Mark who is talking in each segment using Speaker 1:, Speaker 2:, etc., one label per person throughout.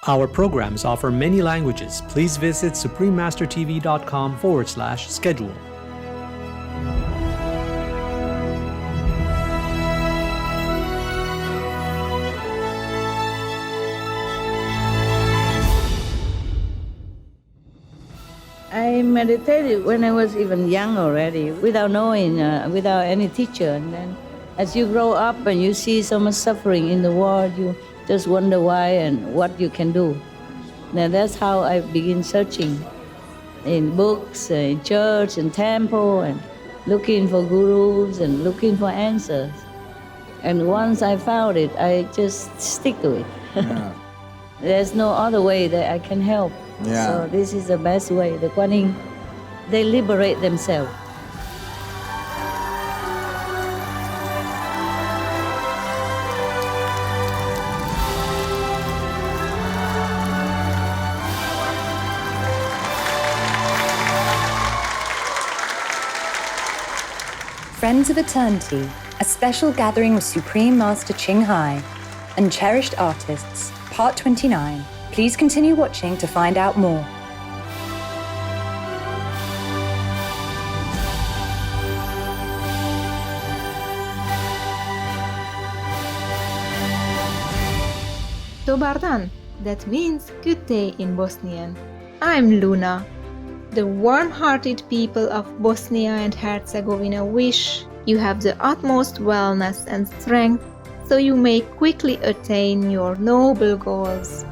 Speaker 1: Our programs offer many languages. Please visit suprememastertv.com/schedule.
Speaker 2: I meditated when I was even young already, without knowing, without any teacher. And then as you grow up and you see so much suffering in the world, you just wonder why and what you can do. Now that's how I begin searching in books, in church, in temple, and looking for gurus and looking for answers. And once I found it, I just stick to it.
Speaker 3: Yeah.
Speaker 2: There's no other way that I can help.
Speaker 3: Yeah.
Speaker 2: So this is the best way. The Kuan Yin, they liberate themselves.
Speaker 4: Friends of Eternity, a special gathering of Supreme Master Ching Hai and cherished artists, Part 29. Please continue watching to find out more.
Speaker 5: Dobar dan, that means good day in Bosnian. I'm Luna. The warm-hearted people of Bosnia and Herzegovina wish you have the utmost wellness and strength so you may quickly attain your noble goals.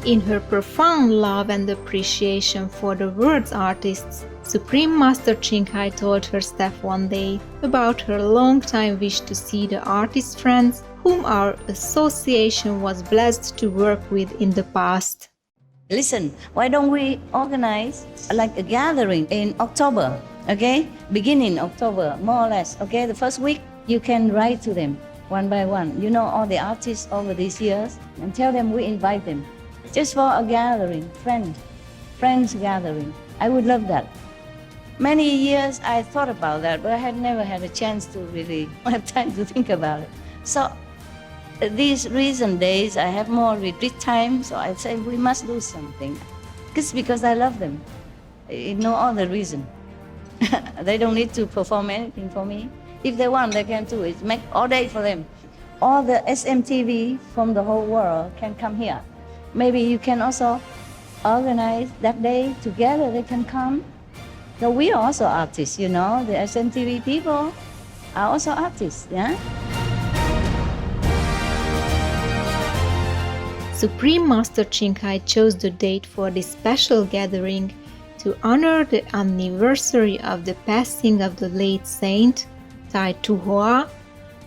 Speaker 5: In her profound love and appreciation for the world's artists, Supreme Master Ching Hai told her staff one day about her long-time wish to see the artist friends whom our association was blessed to work with in the past.
Speaker 2: Listen, why don't we organize like a gathering in October, okay? Beginning October, more or less, okay? The first week, you can write to them one by one. You know all the artists over these years, and tell them we invite them. Just for a gathering, friends gathering. I would love that. Many years I thought about that, but I had never had a chance to really have time to think about it. So these recent days, I have more retreat time, so I say we must do something. Because I love them. No other reason. They don't need to perform anything for me. If they want, they can do it. Make all day for them. All the SMTV from the whole world can come here. Maybe you can also organize that day together, they can come. So we are also artists, you know, the SMTV people are also artists, yeah?
Speaker 5: Supreme Master Ching Hai chose the date for this special gathering to honor the anniversary of the passing of the late saint, Tai Tu Hoa,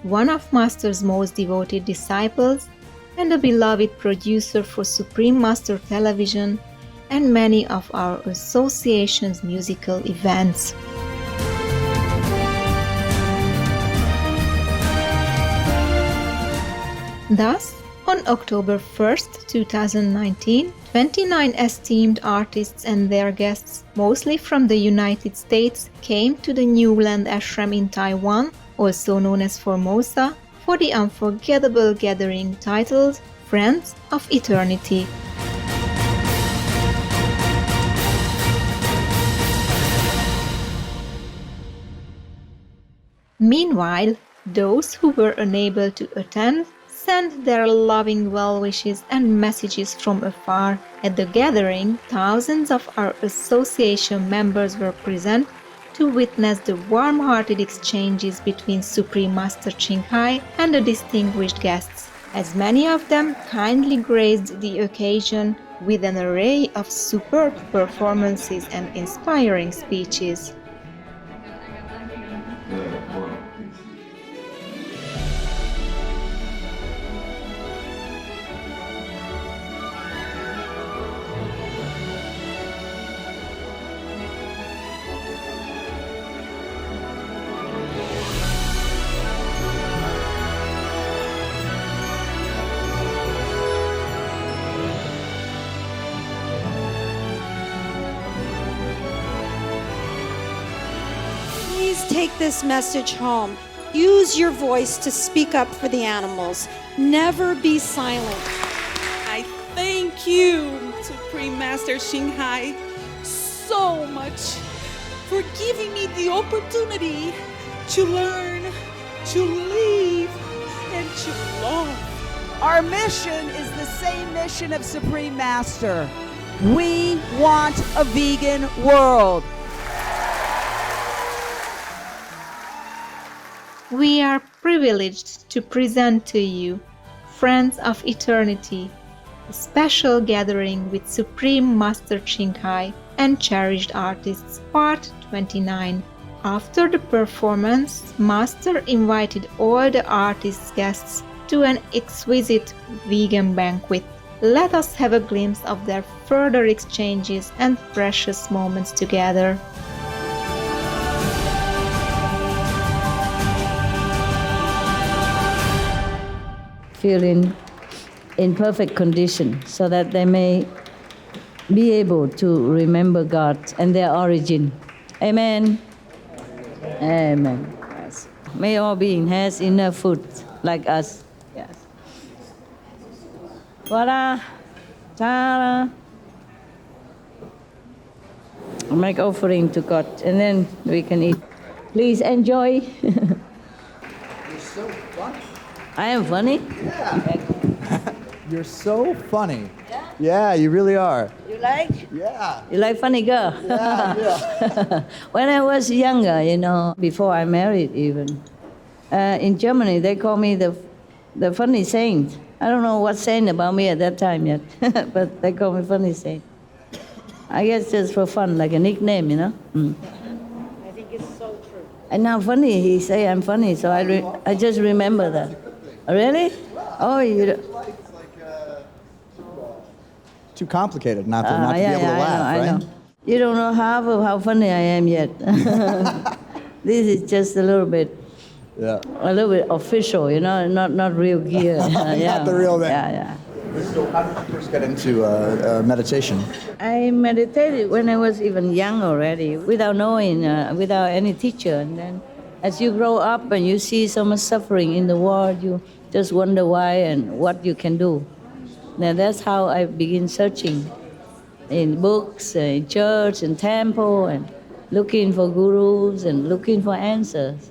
Speaker 5: one of Master's most devoted disciples and a beloved producer for Supreme Master Television and many of our association's musical events. Thus, on October 1st, 2019, 29 esteemed artists and their guests, mostly from the United States, came to the Newland Ashram in Taiwan, also known as Formosa, for the unforgettable gathering titled Friends of Eternity. Meanwhile, those who were unable to attend sent their loving well wishes and messages from afar. At the gathering, thousands of our association members were present to witness the warm-hearted exchanges between Supreme Master Ching Hai and the distinguished guests, as many of them kindly graced the occasion with an array of superb performances and inspiring speeches.
Speaker 6: Please take this message home.
Speaker 3: Use your voice to speak up for the animals. Never be silent.
Speaker 6: I thank you, Supreme Master Xinghai, so much for giving me the opportunity to learn, to live, and to love.
Speaker 7: Our mission is the same mission of Supreme Master. We want a vegan world.
Speaker 5: We are privileged to present to you Friends of Eternity, a special gathering with Supreme Master Xinghai and cherished artists, Part 29. After the performance, Master invited all the artists' guests to an exquisite vegan banquet. Let us have a glimpse of their further exchanges and precious moments together.
Speaker 2: Feel in perfect condition so that they may be able to remember God and their origin. Amen. Amen. Yes. May all beings has enough food like us. Yes. Vada, Tara. Make offering to God and then we can eat. Please enjoy.
Speaker 8: You're so funny.
Speaker 2: I am funny?
Speaker 8: Yeah. You're so funny. Yeah, you really are.
Speaker 2: You like?
Speaker 8: Yeah.
Speaker 2: You like funny girl?
Speaker 8: Yeah.
Speaker 2: When I was younger, before I married even, in Germany they call me the funny saint. I don't know what saint about me at that time yet, but they call me funny saint. I guess just for fun, like a nickname, Mm.
Speaker 3: I think it's so true.
Speaker 2: And now funny, he say I'm funny, so I just remember that. Really? Oh, you.
Speaker 8: Too complicated not to be able to laugh,
Speaker 2: I
Speaker 8: right?
Speaker 2: know. You don't know half of how funny I am yet. This is just a little bit official, not real gear.
Speaker 8: Not the real thing.
Speaker 2: Yeah.
Speaker 8: So how did you first get into meditation?
Speaker 2: I meditated when I was even young already, without knowing, without any teacher. And then as you grow up and you see so much suffering in the world, you just wonder why and what you can do. Now that's how I begin searching in books, in church, in temple, and looking for gurus and looking for answers.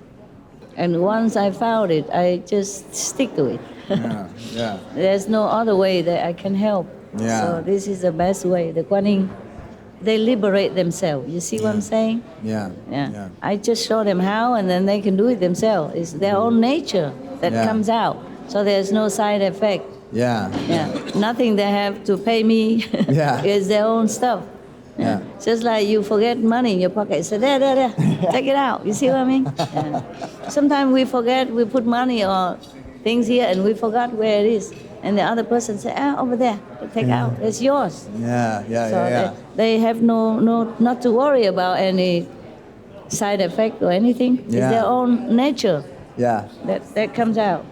Speaker 2: And once I found it, I just stick to it.
Speaker 8: Yeah.
Speaker 2: There's no other way that I can help.
Speaker 8: Yeah.
Speaker 2: So this is the best way. The Kuan Yin, they liberate themselves. You see what I'm saying?
Speaker 8: Yeah.
Speaker 2: I just show them how, and then they can do it themselves. It's their own nature that comes out. So there's no side effect.
Speaker 8: Yeah.
Speaker 2: Nothing they have to pay me.
Speaker 8: Yeah.
Speaker 2: It's their own stuff.
Speaker 8: Yeah.
Speaker 2: Just like you forget money in your pocket. So there. Take it out. You see what I mean? Yeah. Sometimes we forget, we put money or things here and we forgot where it is. And the other person say, over there, take out. It's yours.
Speaker 8: Yeah.
Speaker 2: They have not to worry about any side effect or anything. It's their own nature.
Speaker 8: Yeah.
Speaker 2: That comes out.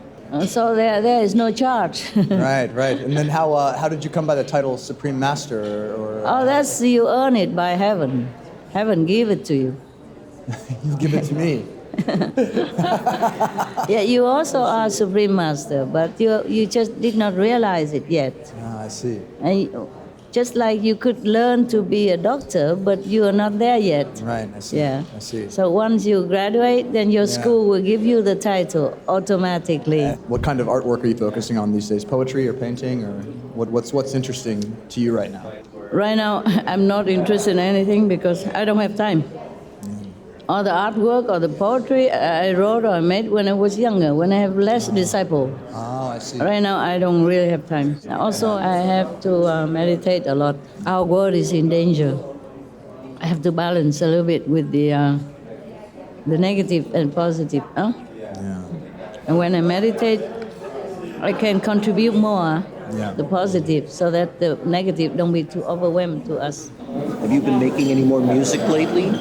Speaker 2: So there is no charge.
Speaker 8: Right. And then how did you come by the title Supreme Master?
Speaker 2: That's you earn it by heaven. Heaven give it to you.
Speaker 8: You give it to me.
Speaker 2: Yeah, you also are Supreme Master, but you just did not realize it yet.
Speaker 8: I see.
Speaker 2: And just like you could learn to be a doctor, but you are not there yet.
Speaker 8: Right, I see.
Speaker 2: Yeah.
Speaker 8: I see.
Speaker 2: So once you graduate, then your school will give you the title automatically.
Speaker 8: What kind of artwork are you focusing on these days? Poetry or painting, or what's interesting to you right now?
Speaker 2: Right now, I'm not interested in anything because I don't have time. All the artwork or the poetry I wrote or I made when I was younger, when I have less disciples.
Speaker 8: Oh, I see.
Speaker 2: Right now, I don't really have time. Also, I have to meditate a lot. Our world is in danger. I have to balance a little bit with the negative and positive. Huh?
Speaker 8: Yeah.
Speaker 2: And when I meditate, I can contribute more the positive, so that the negative don't be too overwhelming to us.
Speaker 9: Have you been making any more music lately?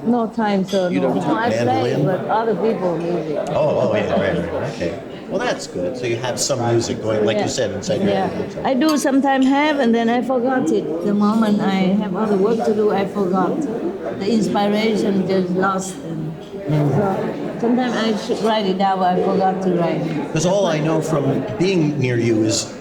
Speaker 2: No time, so
Speaker 9: You
Speaker 2: no.
Speaker 9: don't do
Speaker 2: I play,
Speaker 9: mandolin?
Speaker 2: but other people music.
Speaker 9: Yeah, right. Okay. Well, that's good. So you have some music going, like you said, inside your head.
Speaker 2: I do sometimes have, and then I forgot it. The moment I have other work to do, I forgot. The inspiration just lost. And so Sometimes I should write it down, but I forgot to write.
Speaker 9: Because all I know from being near you is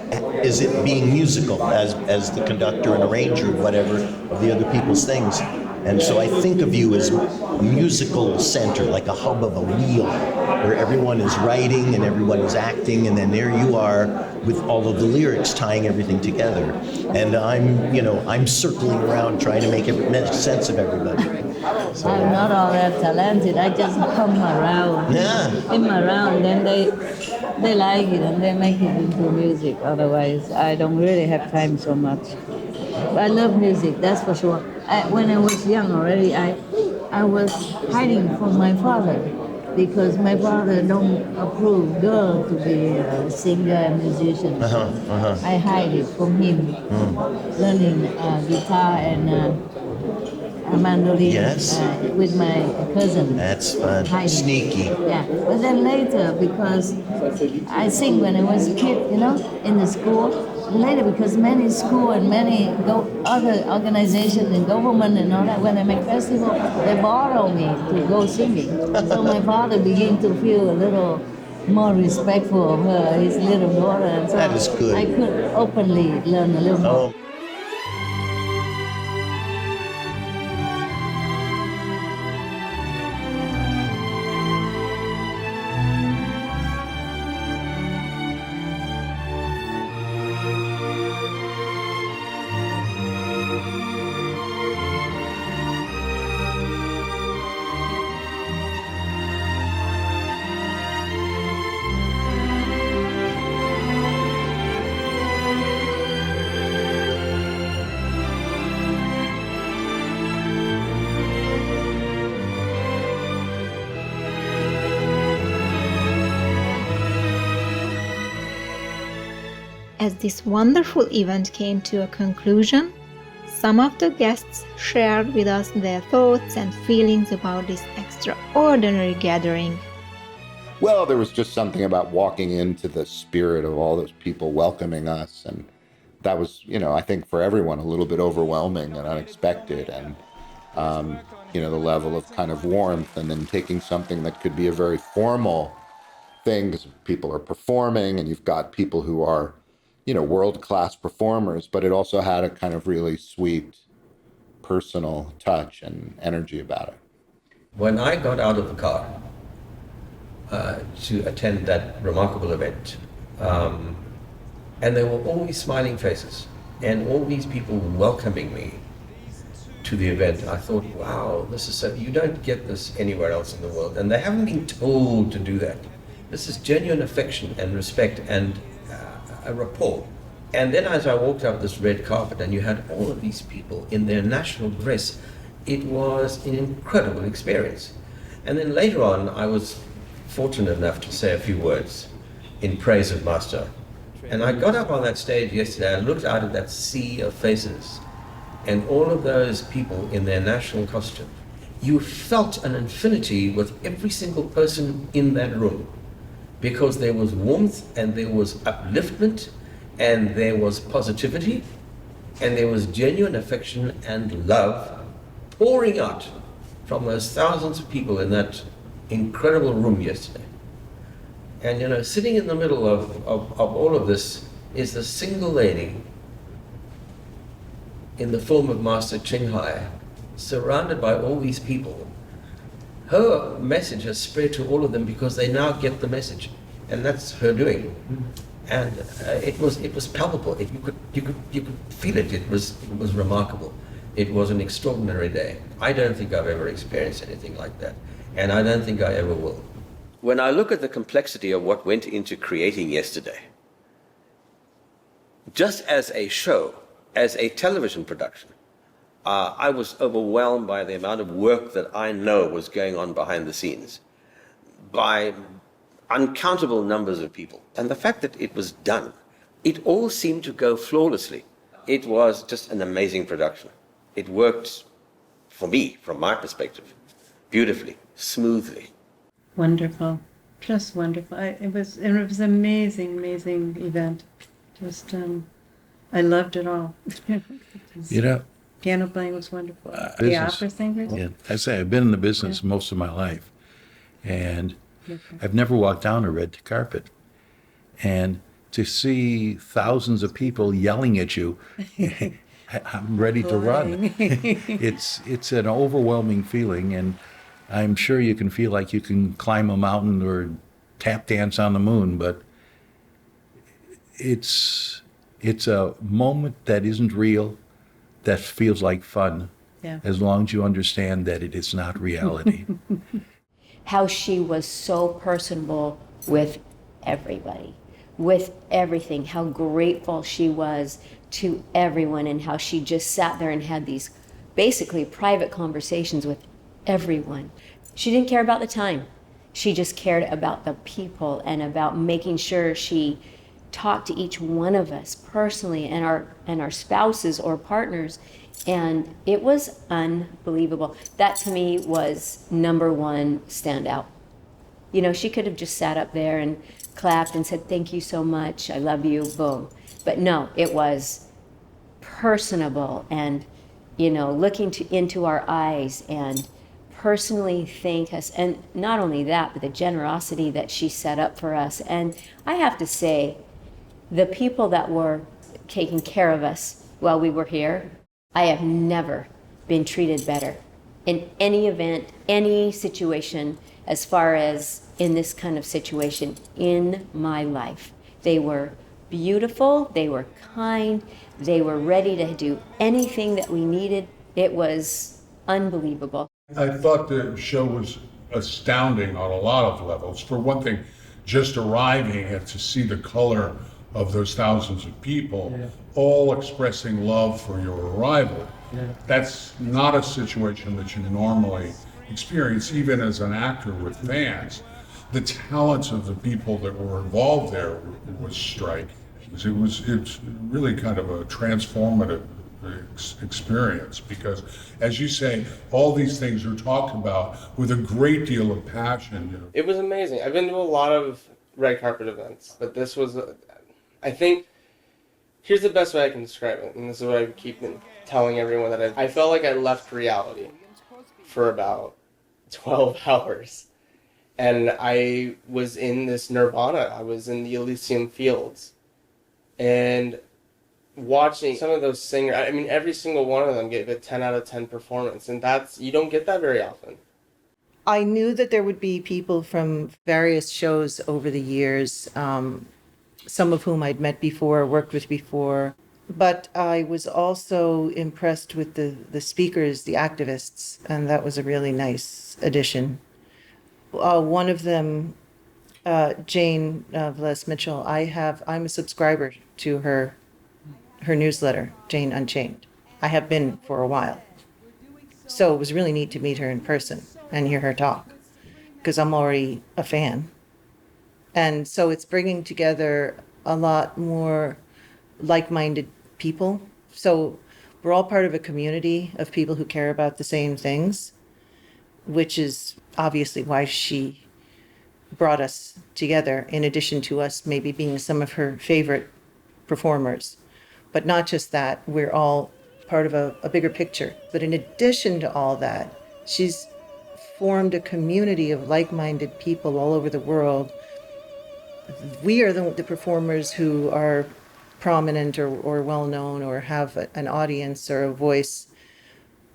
Speaker 9: it being musical as the conductor and arranger, whatever, of the other people's things. And so I think of you as a musical center, like a hub of a wheel, where everyone is writing and everyone is acting, and then there you are with all of the lyrics tying everything together. And I'm circling around trying to make sense of everybody. So,
Speaker 2: I'm not all that talented. I just come around.
Speaker 9: yeah.
Speaker 2: I'm around, then they like it and they make it into music. Otherwise, I don't really have time so much. But I love music, that's for sure. When I was young already, I was hiding from my father because my father don't approve girl to be a singer and musician. I hide it from him, learning guitar and mandolin with my cousin.
Speaker 9: That's fun.
Speaker 2: Hiding.
Speaker 9: Sneaky.
Speaker 2: Yeah, but then later, because I sing when I was a kid, in the school. Later, because many school and many other organizations and government and all that, when they make festival, they borrow me to go singing. So my father began to feel a little more respectful of her, his little daughter, and so
Speaker 9: That is good.
Speaker 2: I could openly learn a little more.
Speaker 5: As this wonderful event came to a conclusion, some of the guests shared with us their thoughts and feelings about this extraordinary gathering.
Speaker 10: Well, there was just something about walking into the spirit of all those people welcoming us, and that was, I think for everyone a little bit overwhelming and unexpected, and the level of kind of warmth, and then taking something that could be a very formal thing because people are performing and you've got people who are world-class performers, but it also had a kind of really sweet personal touch and energy about it.
Speaker 11: When I got out of the car to attend that remarkable event, and there were all these smiling faces and all these people welcoming me to the event, I thought, wow, this is you don't get this anywhere else in the world, and they haven't been told to do that. This is genuine affection and respect and a rapport. And then as I walked up this red carpet and you had all of these people in their national dress, it was an incredible experience. And then later on, I was fortunate enough to say a few words in praise of Master. And I got up on that stage yesterday, I looked out at that sea of faces and all of those people in their national costume. You felt an infinity with every single person in that room, because there was warmth and there was upliftment and there was positivity and there was genuine affection and love pouring out from those thousands of people in that incredible room yesterday. And sitting in the middle of all of this is the single lady in the form of Master Ching Hai, surrounded by all these people. Her message has spread to all of them because they now get the message, and that's her doing. And it was palpable. You could feel it. It was remarkable. It was an extraordinary day. I don't think I've ever experienced anything like that, and I don't think I ever will. When I look at the complexity of what went into creating yesterday, just as a show, as a television production, I was overwhelmed by the amount of work that I know was going on behind the scenes by uncountable numbers of people. And the fact that it was done, it all seemed to go flawlessly. It was just an amazing production. It worked, for me, from my perspective, beautifully, smoothly.
Speaker 12: Wonderful, just wonderful. It was an amazing event. Just, I loved it all. Piano playing was wonderful. The opera singers.
Speaker 13: Yeah, I say I've been in the business most of my life, And I've never walked down a red carpet. And to see thousands of people yelling at you, I'm ready to run. It's an overwhelming feeling, and I'm sure you can feel like you can climb a mountain or tap dance on the moon, but it's a moment that isn't real, that feels like fun, as long as you understand that it is not reality.
Speaker 14: How she was so personable with everybody, with everything, how grateful she was to everyone, and how she just sat there and had these basically private conversations with everyone. She didn't care about the time. She just cared about the people and about making sure she talked to each one of us personally, and our spouses or partners, and it was unbelievable. That to me was number one standout. You know, she could have just sat up there and clapped and said, "Thank you so much, I love you," boom. But no, it was personable, and, you know, looking into our eyes and personally thank us. And not only that, but the generosity that she set up for us. And I have to say, the people that were taking care of us while we were here, I have never been treated better in any event, any situation, as far as in this kind of situation in my life. They were beautiful, they were kind, they were ready to do anything that we needed. It was unbelievable.
Speaker 15: I thought the show was astounding on a lot of levels. For one thing, just arriving and to see the color of those thousands of people, all expressing love for your arrival. That's not a situation that you normally experience, even as an actor with fans. The talents of the people that were involved there was striking. It's really kind of a transformative experience, because, as you say, all these things are talked about with a great deal of passion. You know.
Speaker 16: It was amazing. I've been to a lot of red carpet events, but this was, I think, here's the best way I can describe it, and this is what I keep telling everyone, that I felt like I left reality for about 12 hours. And I was in this nirvana. I was in the Elysium Fields. And watching some of those singers, I mean, every single one of them gave a 10 out of 10 performance. And you don't get that very often.
Speaker 17: I knew that there would be people from various shows over the years, some of whom I'd met before, worked with before. But I was also impressed with the speakers, the activists, and that was a really nice addition. One of them, Jane Velez Mitchell, I'm a subscriber to her newsletter, Jane Unchained. I have been for a while. So it was really neat to meet her in person and hear her talk, because I'm already a fan. And so it's bringing together a lot more like-minded people. So we're all part of a community of people who care about the same things, which is obviously why she brought us together, in addition to us maybe being some of her favorite performers. But not just that, we're all part of a bigger picture. But in addition to all that, she's formed a community of like-minded people all over the world. We are the performers who are prominent or well-known or have an audience or a voice.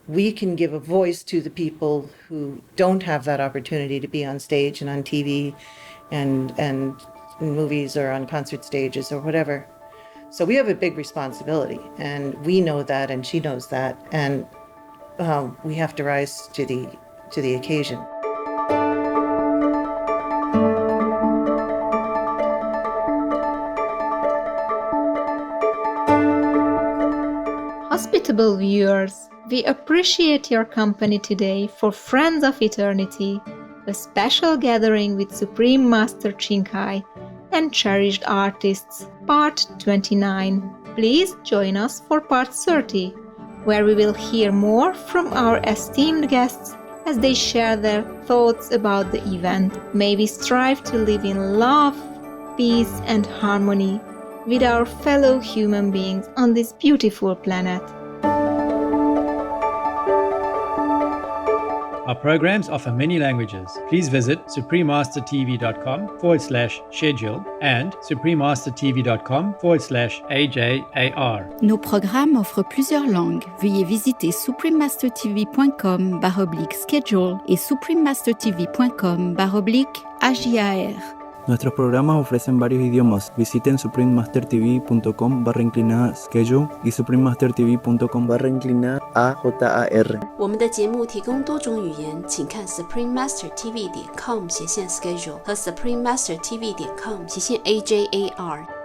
Speaker 17: We can give a voice to the people who don't have that opportunity to be on stage and on TV and in movies or on concert stages or whatever. So we have a big responsibility, and we know that, and she knows that, and we have to rise to the occasion.
Speaker 5: Hospitable viewers, we appreciate your company today for Friends of Eternity, a special gathering with Supreme Master Ching Hai and cherished artists, Part 29. Please join us for Part 30, where we will hear more from our esteemed guests as they share their thoughts about the event. May we strive to live in love, peace, and harmony with our fellow human beings on this beautiful planet.
Speaker 1: Our programs offer many languages. Please visit suprememastertv.com/schedule and suprememastertv.com/AJAR.
Speaker 18: Nos programmes offrent plusieurs langues. Veuillez visiter suprememastertv.com/schedule et suprememastertv.com/AJAR.
Speaker 19: Nuestros programas ofrecen varios idiomas. Visiten suprememastertv.com/schedule y suprememastertv.com/AJAR。
Speaker 20: 我们的节目提供多种语言，请看 suprememastertv.com/schedule 和 suprememastertv.com/AJAR。